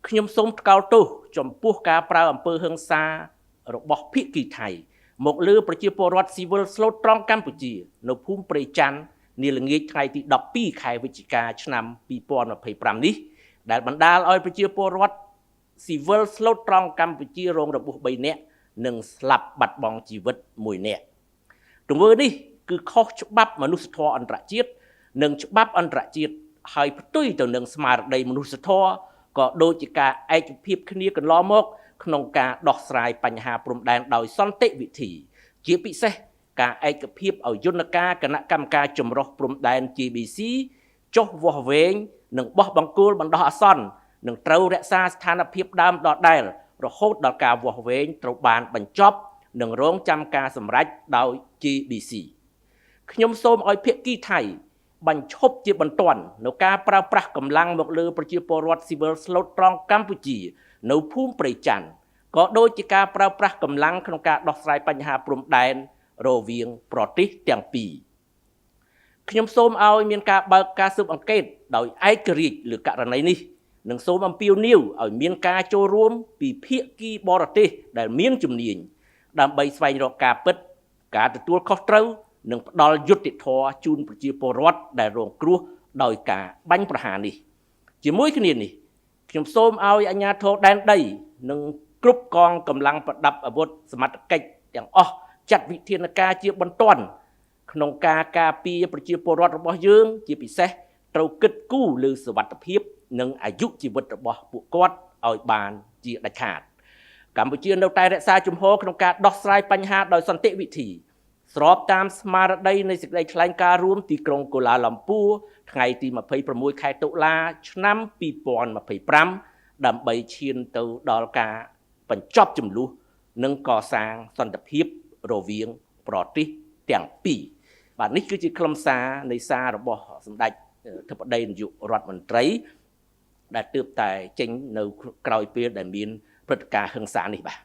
ខ្ញុំសូមថ្កោលទោសចំពោះការប្រើអំពើហិង្សារបស់ភាគីថៃមកលើប្រជាពលរដ្ឋស៊ីវិលស្លូតត្រង់កម្ពុជានៅភូមិព្រៃច័ន្ទនាល្ងាចថ្ងៃទី12ខែវិច្ឆិកាឆ្នាំ2025នេះដែលបណ្ដាលឲ្យប្រជាពលរដ្ឋស៊ីវិលស្លូតត្រង់កម្ពុជារងរបួស3នាក់និងស្លាប់បាត់បង់ជីវិត1នាក់ទង្វើនេះគឺខុសច្បាប់មនុស្សធម៌អន្តរជាតិនិងច្បាប់អន្តរជាតិហើយផ្ទុយទៅនឹងស្មារតីមនុស្សធម៌ក៏ដូចជាការឯកភាពគ្នាកន្លងមកក្នុងការដោះស្រាយបញ្ហាព្រំដែនដោយសន្តិវិធីជាពិសេសការឯកភាពឲ្យយន្តការគណៈកម្មការចម្រុះព្រំដែន GBC ចុះវាស់វែងនិងបោះបង្គោលបណ្ដោះអាសន្ននឹងត្រូវរក្សាស្ថានភាពដើមដដែលរហូតដល់ការវាស់វែងត្រូវបានបញ្ចប់និងរងចាំការសម្រេចដោយ GBC ខ្ញុំសូមឲ្យភាគីថៃបញ្ឈប់ជាបន្ទាន់នៅការប្រើប្រាស់កម្លាំងមកលើប្រជាពលរដ្ឋស៊ីវិលស្លូតត្រង់កម្ពុជានៅភូមិព្រៃច័ន្ទក៏ដូចជាការប្រើប្រាស់កម្លាំងក្នុងការដោះស្រាយបញ្ហាព្រំដែនរវាងប្រទេសទាំងពីរខ្ញុំសូមឲ្យមានការបើកការស៊ើបអង្កេតដោយឯករាជ្យលើករណីនេះនិងសូមអំពាវនាវឲ្យមានការចូលរួមពីភាគីបរទេសដែលមានជំនាញដើម្បីស្វែងរកការពិតការទទួលខុសត្រូវនិងផ្ដល់យុត្តិធម៌ជូនប្រជាពលរដ្ឋដែលរងគ្រោះដោយការបាញ់ប្រហារនេះជាមួយគ្នានេះខ្ញុំសូមឲ្យអាជ្ញាធរដែនដីនិងគ្រប់កងកម្លាំងប្រដាប់អាវុធសមត្ថកិច្ចទាំងអស់ចាត់វិធានការជាបន្ទាន់ក្នុងការការពារប្រជាពលរដ្ឋរបស់យើងជាពិសេសត្រូវគិតគូរលើសុវត្ថិភាពនិងអាយុជីវិតរបស់ពួកគាត់ឲ្យបានជាដាច់ខាតកម្ពុជានៅតែរក្សាជំហរក្នុងការដោះស្រាយបញ្ហាដោយសន្តិវិធីស្របតាមស្មារតីនៃសេចក្តីថ្លែងការណ៍រួមទីក្រុងកូឡាឡាំពូថ្ងៃទី26ខែតុលាឆ្នាំ2025ដើម្បីឈានទៅដល់ការបញ្ចប់ជម្លោះនិងកសាងសន្តិភាពរវាងប្រទេសទាំងពីរបាទនេះគឺជាខ្លឹមសារនៃសាររបស់សម្ដេចអធិបតីនាយករដ្ឋមន្ត្រីដែលទើបតែចេញនៅក្រោយពេលដែលមានព្រឹត្តិការណ៍ហិង្សានេះបាទ